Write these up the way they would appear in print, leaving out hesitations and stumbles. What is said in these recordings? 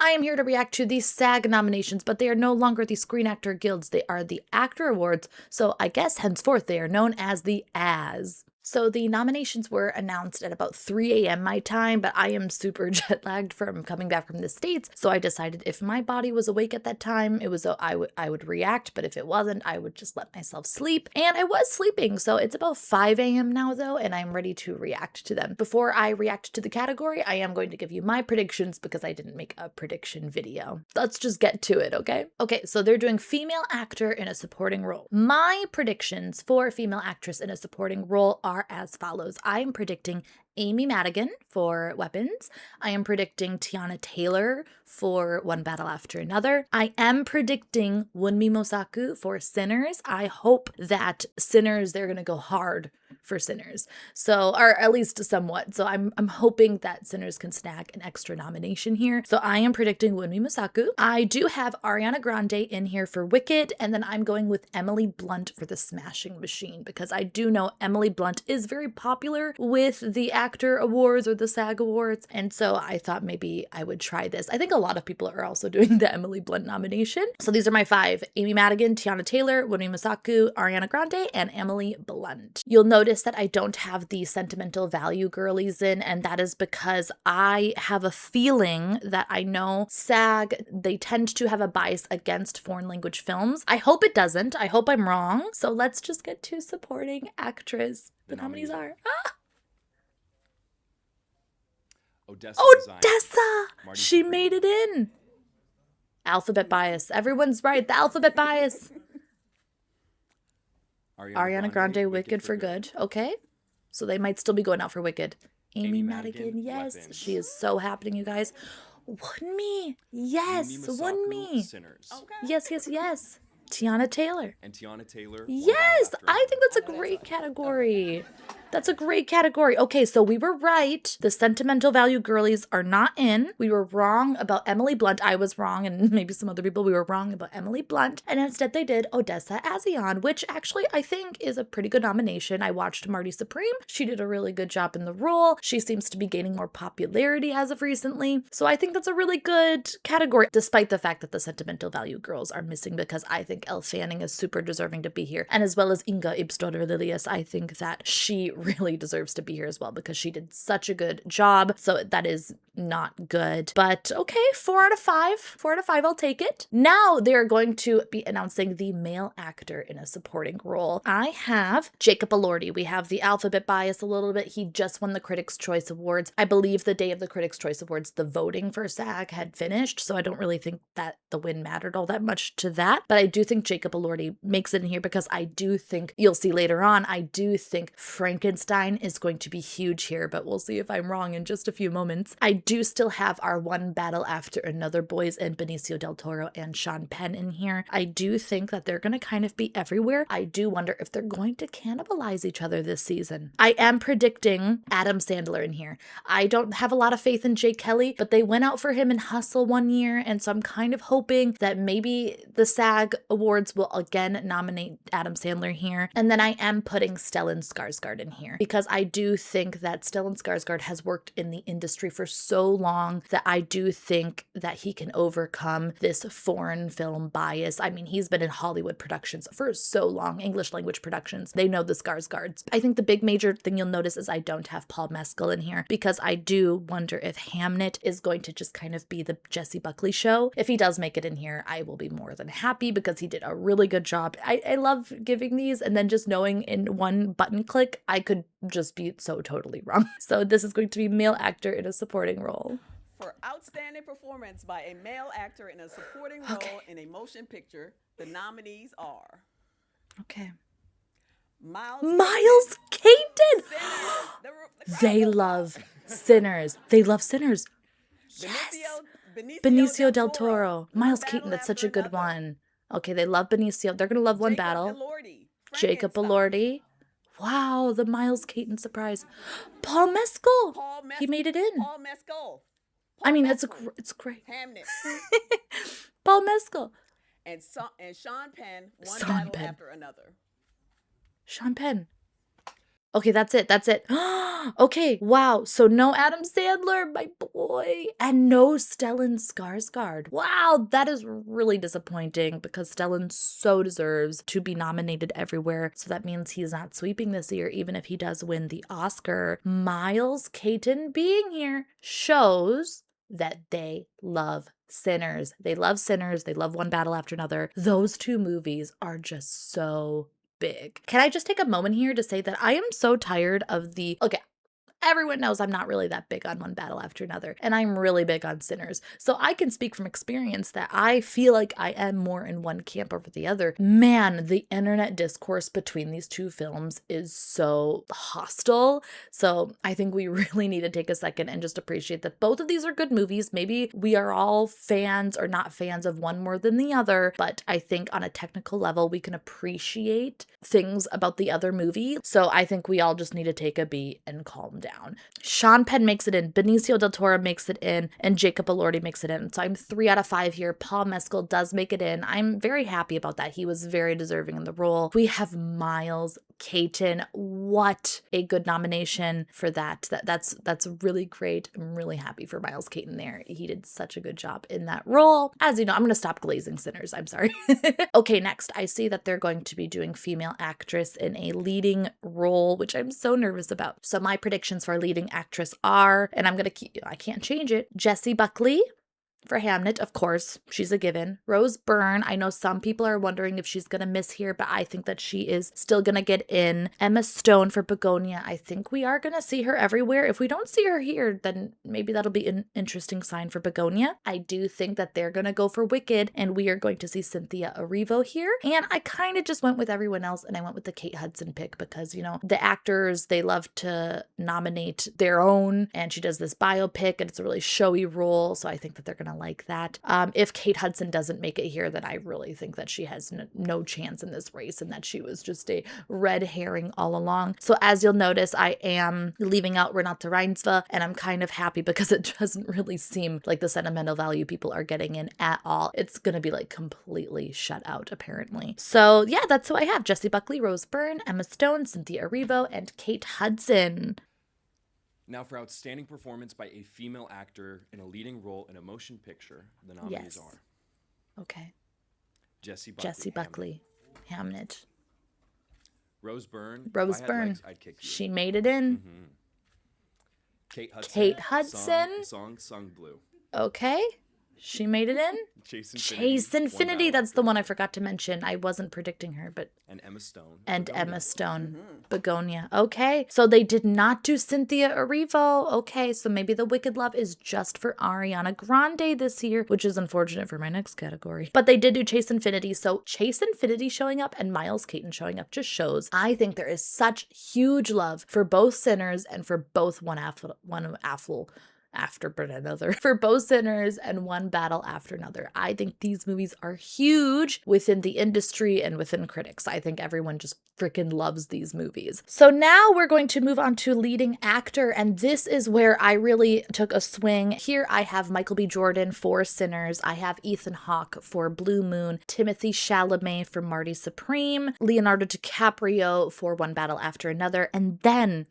I am here to react to the SAG nominations, but they are no longer the Screen Actor Guilds. They are the Actor Awards, so I guess henceforth they are known as the AS. So the nominations were announced at about 3 a.m. my time, but I am super jet lagged from coming back from the States, so I decided if my body was awake at that time, I would react, but if it wasn't, I would just let myself sleep. And I was sleeping, so it's about 5 a.m. now though, and I'm ready to react to them. Before I react to the category, I am going to give you my predictions because I didn't make a prediction video. Let's just get to it, okay? Okay, so they're doing female actor in a supporting role. My predictions for female actress in a supporting role are as follows. I am predicting Amy Madigan for Weapons. I am predicting Tiana Taylor for One Battle After Another. I am predicting Wunmi Mosaku for Sinners. I hope that Sinners, they're gonna go hard for Sinners. So, or at least somewhat. So I'm hoping that Sinners can snag an extra nomination here. So I am predicting Wunmi Mosaku. I do have Ariana Grande in here for Wicked, and then I'm going with Emily Blunt for The Smashing Machine because I do know Emily Blunt is very popular with the Actor Awards or the SAG Awards, and so I thought maybe I would try this. I think a lot of people are also doing the Emily Blunt nomination. So these are my 5: Amy Madigan, Tiana Taylor, Wunmi Mosaku, Ariana Grande, and Emily Blunt. You'll notice that I don't have the sentimental value girlies in, and that is because I have a feeling that I know SAG, they tend to have a bias against foreign language films. I hope it doesn't. I hope I'm wrong. So let's just get to supporting actress. The nominees are Odessa. She made it in. Alphabet bias. Everyone's right. The alphabet bias. Ariana Grande, Wicked for Good. Okay. So they might still be going out for Wicked. Amy Madigan, yes. Weapons. She is so happening, you guys. Wunmi. Yes. Wunmi. Sinners. Okay. Yes, yes, yes. Tiana Taylor. And Tiana Taylor. Yes, I think that's a great category. That's a great category. Okay, so we were right. The sentimental value girlies are not in. We were wrong about Emily Blunt. I was wrong, and maybe some other people, we were wrong about Emily Blunt. And instead they did Odessa A'zion, which actually I think is a pretty good nomination. I watched Marty Supreme. She did a really good job in the role. She seems to be gaining more popularity as of recently. So I think that's a really good category, despite the fact that the sentimental value girls are missing, because I think Elle Fanning is super deserving to be here. And as well as Inga Ibsdottir Lilius, I think that she really deserves to be here as well because she did such a good job. So that is not good. But okay, 4 out of 5. 4 out of 5, I'll take it. Now they're going to be announcing the male actor in a supporting role. I have Jacob Elordi. We have the alphabet bias a little bit. He just won the Critics' Choice Awards. I believe the day of the Critics' Choice Awards, the voting for SAG had finished, so I don't really think that the win mattered all that much to that. But I do think Jacob Elordi makes it in here because I do think, you'll see later on, I do think Frankenstein is going to be huge here, but we'll see if I'm wrong in just a few moments. I do still have our One Battle After Another boys and Benicio del Toro and Sean Penn in here. I do think that they're going to kind of be everywhere. I do wonder if they're going to cannibalize each other this season. I am predicting Adam Sandler in here. I don't have a lot of faith in Jay Kelly, but they went out for him in Hustle one year, and so I'm kind of hoping that maybe the SAG Awards will again nominate Adam Sandler here. And then I am putting Stellan Skarsgård in here because I do think that Stellan Skarsgård has worked in the industry for so long that I do think that he can overcome this foreign film bias. I mean, he's been in Hollywood productions for so long, English language productions. They know the Skarsgårds. I think the big major thing you'll notice is I don't have Paul Mescal in here because I do wonder if Hamnet is going to just kind of be the Jessie Buckley show. If he does make it in here, I will be more than happy because he did a really good job. I love giving these and then just knowing in one button click, I could just be so totally wrong. So this is going to be male actor in a supporting role. For outstanding performance by a male actor in a supporting role in a motion picture, the nominees are Miles Keaton. They love Sinners. They love Sinners. Yes. Benicio del Toro. Miles Keaton, that's such a good one. Okay, they love Benicio. They're going to love One Battle. Jacob Elordi. Wow, the Miles Keaton surprise. Paul Mescal. He made it in. Paul Mescal. I mean, it's great. Hamnet. Paul Mescal. And Sean Penn, One Battle After Another. Sean Penn. Okay, that's it. That's it. Okay, wow. So no Adam Sandler, my boy, and no Stellan Skarsgård. Wow, that is really disappointing because Stellan so deserves to be nominated everywhere. So that means he's not sweeping this year, even if he does win the Oscar. Miles Caton being here shows that they love Sinners. They love Sinners. They love One Battle After Another. Those two movies are just so big. Can I just take a moment here to say that I am so tired of the, okay, everyone knows I'm not really that big on One Battle After Another, and I'm really big on Sinners. So I can speak from experience that I feel like I am more in one camp over the other. Man, the internet discourse between these two films is so hostile. So I think we really need to take a second and just appreciate that both of these are good movies. Maybe we are all fans or not fans of one more than the other, but I think on a technical level, we can appreciate things about the other movie. So I think we all just need to take a beat and calm down. Sean Penn makes it in, Benicio del Toro makes it in, and Jacob Elordi makes it in. So I'm 3 out of 5 here. Paul Mescal does make it in. I'm very happy about that. He was very deserving in the role. We have Miles Caton. What a good nomination for that. That's really great. I'm really happy for Miles Caton there. He did such a good job in that role. As you know, I'm going to stop glazing Sinners. I'm sorry. Okay, next, I see that they're going to be doing female actress in a leading role, which I'm so nervous about. So my predictions for leading actress are, and I can't change it, Jessie Buckley for Hamnet, of course, she's a given. Rose Byrne, I know some people are wondering if she's going to miss here, but I think that she is still going to get in. Emma Stone for Begonia, I think we are going to see her everywhere. If we don't see her here, then maybe that'll be an interesting sign for Begonia. I do think that they're going to go for Wicked, and we are going to see Cynthia Erivo here. And I kind of just went with everyone else, and I went with the Kate Hudson pick because, you know, the actors, they love to nominate their own, and she does this biopic, and it's a really showy role, so I think that they're going to like that. If Kate Hudson doesn't make it here, then I really think that she has no chance in this race and that she was just a red herring all along. So as you'll notice, I am leaving out Renate Reinsve, and I'm kind of happy because it doesn't really seem like the sentimental value people are getting in at all. It's going to be like completely shut out, apparently. So yeah, that's who I have. Jessie Buckley, Rose Byrne, Emma Stone, Cynthia Erivo, and Kate Hudson. Now, for outstanding performance by a female actor in a leading role in a motion picture, the nominees are Okay. Jessie Buckley, Hamnet. Rose Byrne. Rose If I had Byrne. legs, I'd kick you. She made it in. Kate Hudson. Song Sung Blue. Okay. She made it in. Chase Infinity. That's the one I forgot to mention. I wasn't predicting her, but. And Emma Stone. Emma Stone. Begonia. Okay. So they did not do Cynthia Erivo. Okay. So maybe the Wicked Love is just for Ariana Grande this year, which is unfortunate for my next category. But they did do Chase Infinity. So Chase Infinity showing up and Miles Caton showing up just shows I think there is such huge love for both Sinners and for both for both Sinners and One Battle After Another. I think these movies are huge within the industry and within critics. I think everyone just freaking loves these movies. So now we're going to move on to leading actor, and this is where I really took a swing. Here I have Michael B. Jordan for Sinners. I have Ethan Hawke for Blue Moon, Timothée Chalamet for Marty Supreme, Leonardo DiCaprio for One Battle After Another, and then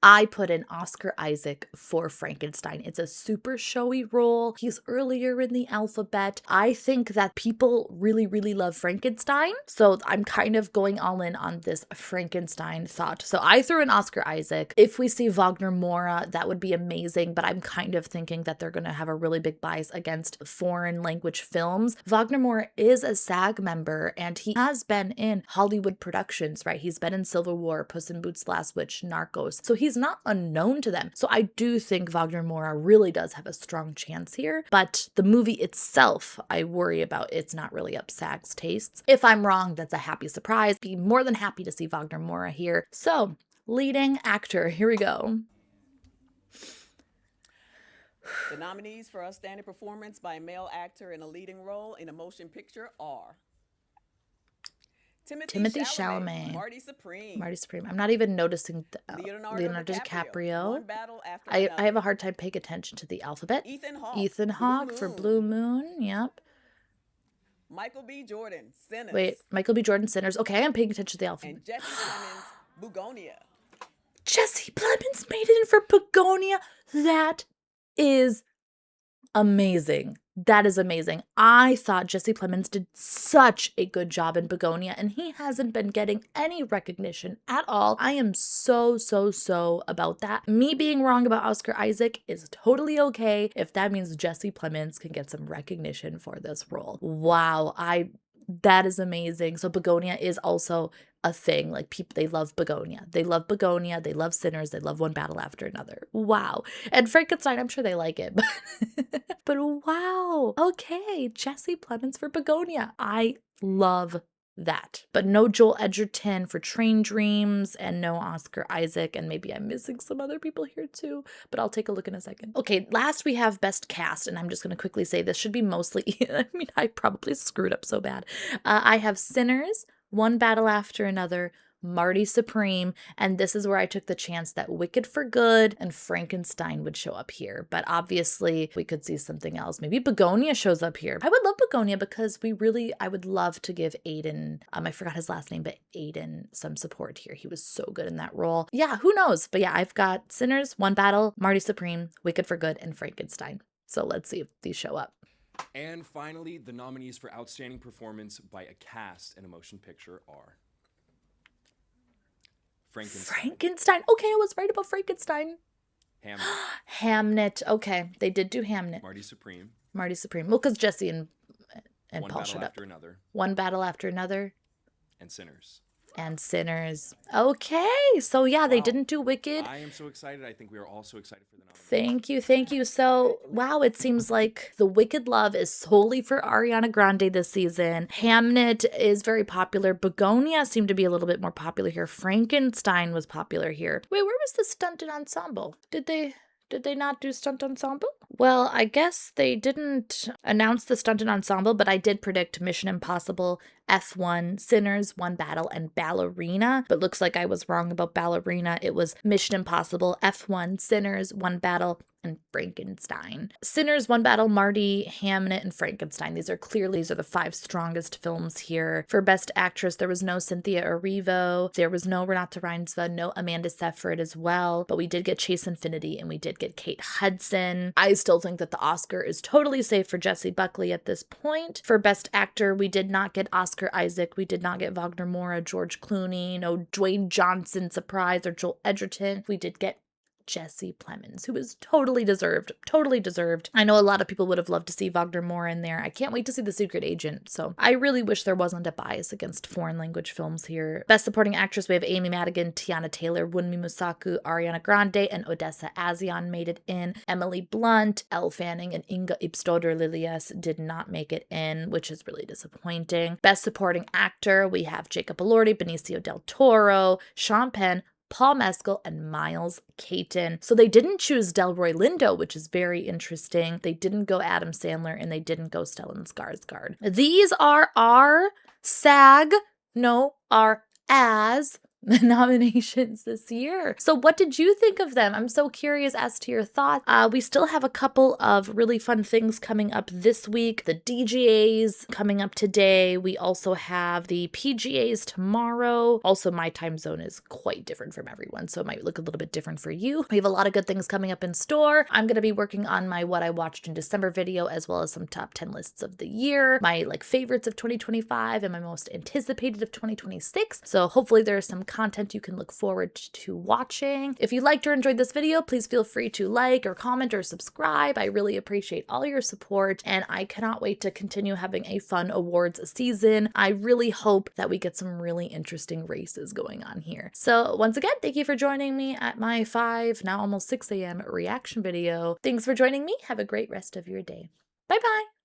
I put in Oscar Isaac for Frankenstein. It's a super showy role. He's earlier in the alphabet. I think that people really, really love Frankenstein. So I'm kind of going all in on this Frankenstein thought. So I threw in Oscar Isaac. If we see Wagner Moura, that would be amazing. But I'm kind of thinking that they're going to have a really big bias against foreign language films. Wagner Moura is a SAG member, and he has been in Hollywood productions, right? He's been in Civil War, Puss in Boots, Last Witch, Narcos. So he's not unknown to them. So I do think Wagner Moura really does have a strong chance here, but the movie itself, I worry about it's not really up SAG's tastes. If I'm wrong, that's a happy surprise. Be more than happy to see Wagner Moura here. So, leading actor, here we go. The nominees for outstanding performance by a male actor in a leading role in a motion picture are Timothée Chalamet, Marty Supreme. I'm not even noticing Leonardo DiCaprio. One Battle After I Another. have a hard time paying attention to the alphabet. Ethan Hawke for Blue Moon. Yep. Michael B. Jordan, Sinners. Wait, Michael B. Jordan, Sinners. Okay, I'm paying attention to the alphabet. And Jesse Plemons, Begonia. Jesse Plemons made it in for Begonia. That is amazing. That is amazing. I thought Jesse Plemons did such a good job in Begonia, and he hasn't been getting any recognition at all. I am so about that. Me being wrong about Oscar Isaac is totally okay if that means Jesse Plemons can get some recognition for this role. Wow, that is amazing. So Begonia is also a thing. Like, people, they love Begonia. They love Begonia. They love Sinners. They love One Battle After Another. Wow. And Frankenstein, I'm sure they like it. But wow. Okay. Jesse Plemons for Begonia. I love that. But no Joel Edgerton for Train Dreams, and no Oscar Isaac, and maybe I'm missing some other people here too, but I'll take a look in a second. Okay, last we have Best Cast, and I'm just going to quickly say this should be mostly, I mean, I probably screwed up so bad. I have Sinners, One Battle After Another, Marty Supreme, and this is where I took the chance that Wicked for Good and Frankenstein would show up here, but obviously we could see something else. Maybe Begonia shows up here. I would love Begonia because I would love to give Aiden, I forgot his last name, but Aiden some support here. He was so good in that role. Yeah, who knows? But yeah, I've got Sinners, One Battle, Marty Supreme, Wicked for Good, and Frankenstein. So let's see if these show up. And finally, the nominees for Outstanding Performance by a Cast in a Motion Picture are Frankenstein. Okay, I was right about Frankenstein. Hamnet. Hamnet. Okay, they did do Hamnet. Marty Supreme. Well, because Jesse and One Paul Battle showed up. After Another. One Battle After Another. And Sinners. Okay, so yeah, they Wow. didn't do Wicked. I am so excited. I think we are all so excited for the nominees. Thank you. So, wow, it seems like the Wicked love is solely for Ariana Grande this season. Hamnet is very popular. Begonia seemed to be a little bit more popular here. Frankenstein was popular here. Wait, where was the stunted ensemble? Did they not do stunt ensemble? Well, I guess they didn't announce the stunted ensemble, but I did predict Mission Impossible, F1, Sinners, One Battle, and Ballerina. But looks like I was wrong about Ballerina. It was Mission Impossible, F1, Sinners, One Battle, and Frankenstein. Sinners, One Battle, Marty, Hamnet, and Frankenstein. These are the 5 strongest films here. For Best Actress, there was no Cynthia Erivo. There was no Renata Reinsva, no Amanda Seyfried as well. But we did get Chase Infinity, and we did get Kate Hudson. I still think that the Oscar is totally safe for Jessie Buckley at this point. For Best Actor, we did not get Oscar Isaac. We did not get Wagner Moura, George Clooney, no Dwayne Johnson surprise, or Joel Edgerton. We did get Jesse Plemons, who is totally deserved. I know a lot of people would have loved to see Wagner Moura in there. I can't wait to see The Secret Agent, so I really wish there wasn't a bias against foreign language films here. Best Supporting Actress, we have Amy Madigan, Tiana Taylor, Wunmi Musaku, Ariana Grande, and Odessa A'zion made it in. Emily Blunt, Elle Fanning, and Inga Ipstoder Lilias did not make it in, which is really disappointing. Best Supporting Actor, we have Jacob Elordi, Benicio del Toro, Sean Penn, Paul Mescal, and Miles Caton. So they didn't choose Delroy Lindo, which is very interesting. They didn't go Adam Sandler, and they didn't go Stellan Skarsgård. These are our SAG, our AS nominations this year. So what did you think of them? I'm so curious as to your thoughts. We still have a couple of really fun things coming up this week. The DGAs coming up today. We also have the PGAs tomorrow. Also, my time zone is quite different from everyone, so it might look a little bit different for you. We have a lot of good things coming up in store. I'm going to be working on my What I Watched in December video, as well as some top 10 lists of the year, my favorites of 2025, and my most anticipated of 2026. So hopefully there's some content you can look forward to watching. If you liked or enjoyed this video, please feel free to like or comment or subscribe. I really appreciate all your support, and I cannot wait to continue having a fun awards season. I really hope that we get some really interesting races going on here. So once again, thank you for joining me at my 5, now almost 6 a.m. reaction video. Thanks for joining me. Have a great rest of your day. Bye-bye.